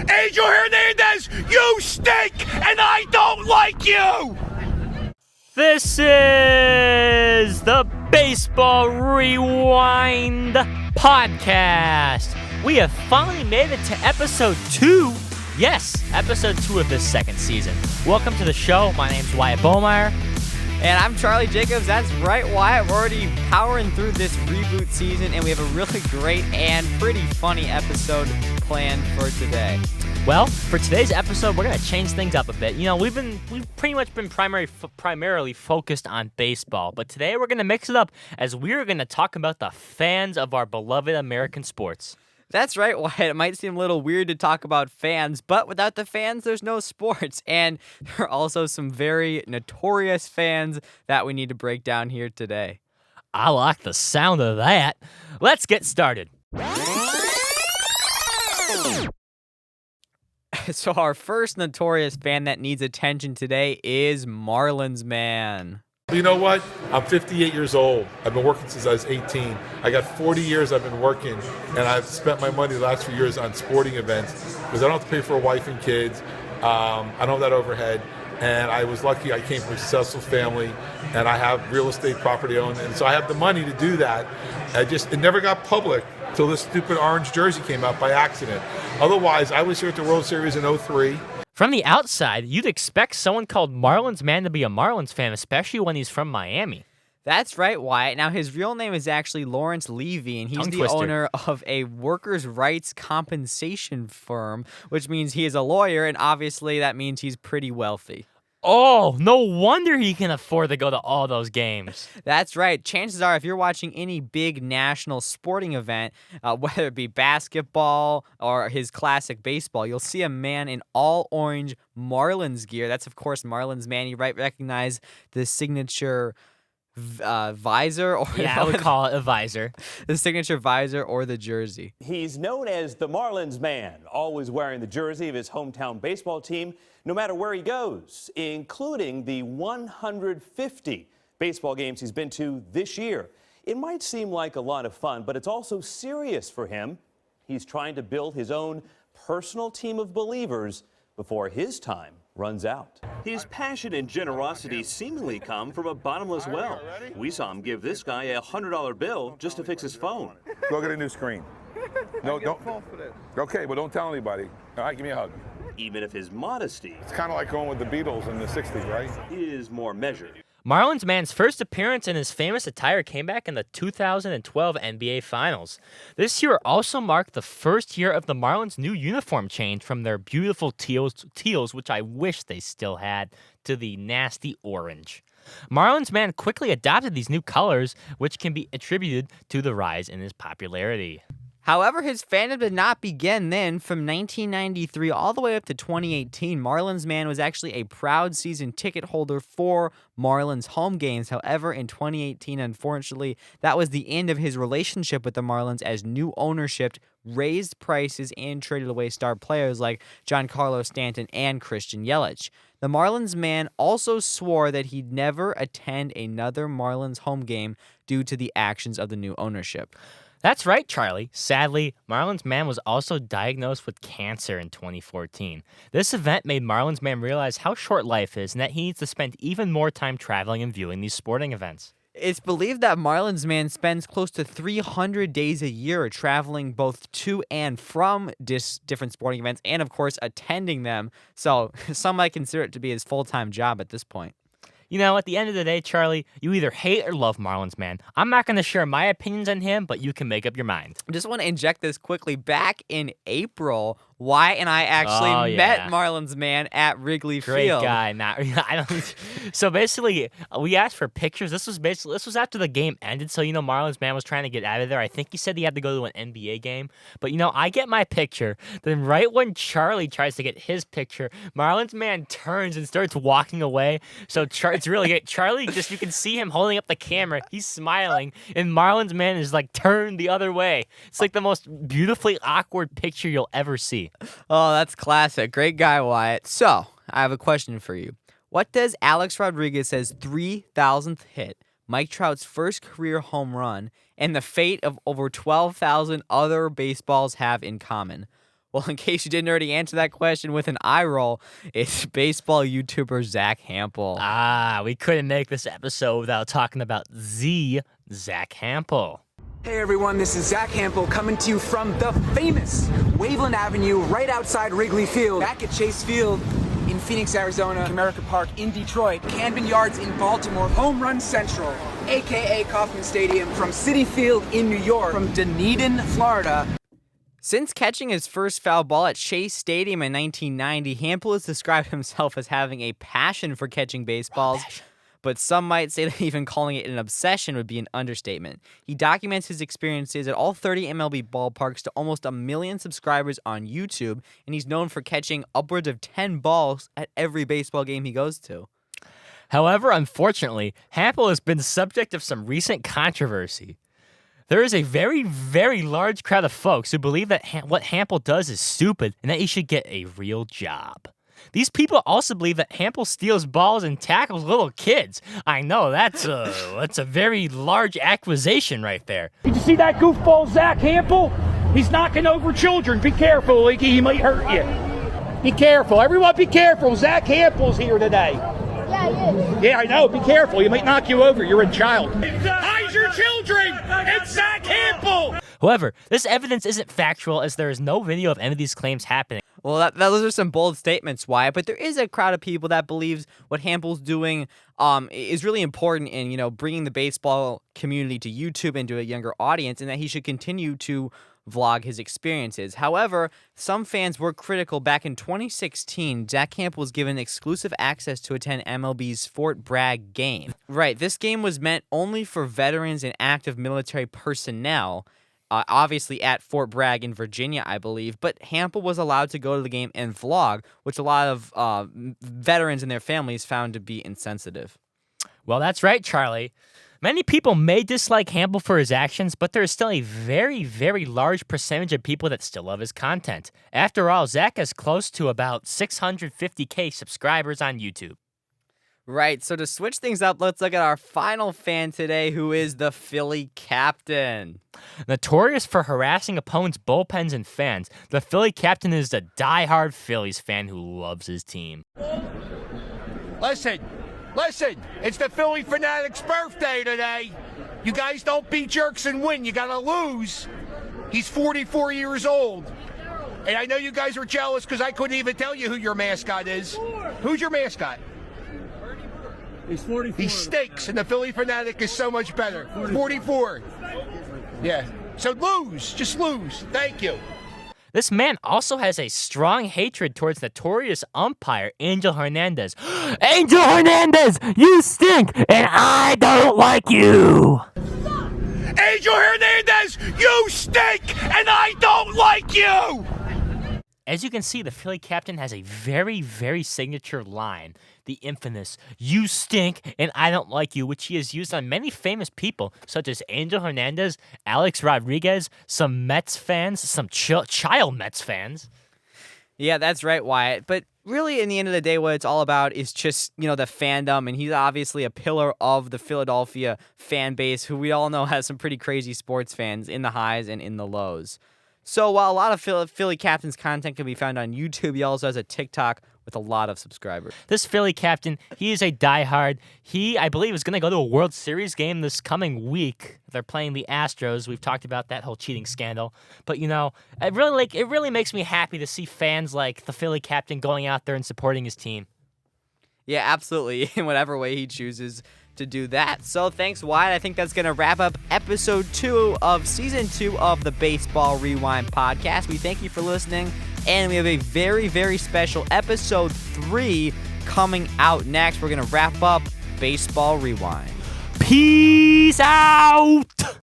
Angel Hernandez, you stink, and I don't like you! This is the Baseball Rewind podcast. We have finally made it to episode 2. Yes, episode 2 of this second season. Welcome to the show. My name's Wyatt Buameyer. And I'm Charlie Jacobs. That's right, Wyatt. We're already powering through this reboot season, and we have a really great and pretty funny episode planned for today. Well, for today's episode, we're going to change things up a bit. You know, we've pretty much been primarily focused on baseball, but today we're going to mix it up as we're going to talk about the fans of our beloved American sports. That's right, Wyatt. It might seem a little weird to talk about fans, but without the fans, there's no sports. And there are also some very notorious fans that we need to break down here today. I like the sound of that. Let's get started. So our first notorious fan that needs attention today is Marlins man. You know what? I'm 58 years old. I've been working since I was 18. I got 40 years I've been working, and I've spent my money the last few years on sporting events because I don't have to pay for a wife and kids. I don't have that overhead, and I was lucky I came from a successful family, and I have real estate property owned, and so I have the money to do that. It never got public until this stupid orange jersey came out by accident. Otherwise, I was here at the World Series in 2003. From the outside, you'd expect someone called Marlins man to be a Marlins fan, especially when he's from Miami. That's right, Wyatt. Now, his real name is actually Lawrence Levy, and he's the owner of a workers' rights compensation firm, which means he is a lawyer, and obviously that means he's pretty wealthy. Oh, no wonder he can afford to go to all those games. That's right. Chances are, if you're watching any big national sporting event, whether it be basketball or his classic baseball, you'll see a man in all orange Marlins gear. That's, of course, Marlins man. You might recognize the signature visor. I would call it a visor. The signature visor or the jersey. He's known as the Marlins man, always wearing the jersey of his hometown baseball team, no matter where he goes, including the 150 baseball games he's been to this year. It might seem like a lot of fun, but it's also serious for him. He's trying to build his own personal team of believers before his time runs out. His passion and generosity seemingly come from a bottomless well. We saw him give this guy a $100 bill just to fix his phone. Go get a new screen. No, don't. Okay, but don't tell anybody. All right, give me a hug. Even if his modesty, It's kind of like going with the Beatles in the 60s, right? is more measured. Marlins man's first appearance in his famous attire came back in the 2012 NBA Finals. This year also marked the first year of the Marlins' new uniform change from their beautiful teals, which I wish they still had, to the nasty orange. Marlins man quickly adopted these new colors, which can be attributed to the rise in his popularity. However, his fandom did not begin then. From 1993 all the way up to 2018, Marlins man was actually a proud season ticket holder for Marlins home games. However, in 2018, unfortunately, that was the end of his relationship with the Marlins as new ownership raised prices and traded away star players like Giancarlo Stanton and Christian Yelich. The Marlins man also swore that he'd never attend another Marlins home game due to the actions of the new ownership. That's right, Charlie. Sadly, Marlins man was also diagnosed with cancer in 2014. This event made Marlins man realize how short life is and that he needs to spend even more time traveling and viewing these sporting events. It's believed that Marlins man spends close to 300 days a year traveling both to and from different sporting events and, of course, attending them. So some might consider it to be his full-time job at this point. You know, at the end of the day, Charlie, you either hate or love Marlins man. I'm not going to share my opinions on him, but you can make up your mind. I just want to inject this quickly. Back in April, Wyatt and I actually met Marlins man at Wrigley Field. Great guy. So basically, we asked for pictures. This was after the game ended. So Marlins man was trying to get out of there. I think he said he had to go to an NBA game. But I get my picture. Then right when Charlie tries to get his picture, Marlins man turns and starts walking away. So it's really good. Charlie you can see him holding up the camera. He's smiling, and Marlins man is like turned the other way. It's like the most beautifully awkward picture you'll ever see. Oh, that's classic. Great guy, Wyatt. So, I have a question for you. What does Alex Rodriguez's 3,000th hit, Mike Trout's first career home run, and the fate of over 12,000 other baseballs have in common? Well, in case you didn't already answer that question with an eye roll, it's baseball YouTuber Zach Hampel. We couldn't make this episode without talking about Zach Hampel. Hey everyone, this is Zach Hampel coming to you from the famous Waveland Avenue right outside Wrigley Field, back at Chase Field in Phoenix, Arizona, Comerica Park in Detroit, Camden Yards in Baltimore, Home Run Central, aka Kauffman Stadium, from Citi Field in New York, from Dunedin, Florida. Since catching his first foul ball at Chase Stadium in 1990, Hampel has described himself as having a passion for catching baseballs. But some might say that even calling it an obsession would be an understatement. He documents his experiences at all 30 MLB ballparks to almost 1 million subscribers on YouTube, and he's known for catching upwards of 10 balls at every baseball game he goes to. However, unfortunately, Hampel has been the subject of some recent controversy. There is a very, very large crowd of folks who believe that what Hampel does is stupid and that he should get a real job. These people also believe that Hampel steals balls and tackles little kids. I know, that's a very large accusation right there. Did you see that goofball Zach Hampel? He's knocking over children. Be careful, Leaky. He might hurt you. Be careful. Everyone be careful. Zach Hampel's here today. Yeah, he is. Yeah, I know. Be careful. He might knock you over. You're a child. Hide your children. It's Zach Hampel. However, this evidence isn't factual as there is no video of any of these claims happening. Well, those are some bold statements, Wyatt, but there is a crowd of people that believes what Hampel's doing is really important in, bringing the baseball community to YouTube and to a younger audience, and that he should continue to vlog his experiences. However, some fans were critical. Back in 2016, Zach Hampel was given exclusive access to attend MLB's Fort Bragg game. Right, this game was meant only for veterans and active military personnel, obviously at Fort Bragg in Virginia, I believe, but Hampel was allowed to go to the game and vlog, which a lot of veterans and their families found to be insensitive. Well, that's right, Charlie. Many people may dislike Hampel for his actions, but there is still a very, very large percentage of people that still love his content. After all, Zach has close to about 650K subscribers on YouTube. Right, so to switch things up, let's look at our final fan today, who is the Philly captain. Notorious for harassing opponents' bullpens and fans, the Philly captain is a diehard Phillies fan who loves his team. Listen, it's the Philly Fanatic's birthday today. You guys don't be jerks and win. You gotta lose. He's 44 years old. And I know you guys are jealous because I couldn't even tell you who your mascot is. Who's your mascot? He's 44. He stinks, and the Philly Fanatic is so much better. 44. Yeah. So lose. Just lose. Thank you. This man also has a strong hatred towards notorious umpire Angel Hernandez. Angel Hernandez, you stink, and I don't like you. Angel Hernandez, you stink, and I don't like you. As you can see, the Philly captain has a very, very signature line, the infamous, "You stink and I don't like you," which he has used on many famous people, such as Angel Hernandez, Alex Rodriguez, some Mets fans, some child Mets fans. Yeah, that's right, Wyatt. But really, in the end of the day, what it's all about is just, the fandom, and he's obviously a pillar of the Philadelphia fan base, who we all know has some pretty crazy sports fans in the highs and in the lows. So while a lot of Philly captain's content can be found on YouTube, he also has a TikTok with a lot of subscribers. This Philly captain, he is a diehard. He, I believe, is going to go to a World Series game this coming week. They're playing the Astros. We've talked about that whole cheating scandal. But, it really makes me happy to see fans like the Philly captain going out there and supporting his team. Yeah, absolutely, in whatever way he chooses to do that. So thanks, Wyatt. I think that's going to wrap up episode 2 of season 2 of the Baseball Rewind podcast. We thank you for listening, and we have a very, very special episode 3 coming out next. We're going to wrap up Baseball Rewind. Peace out!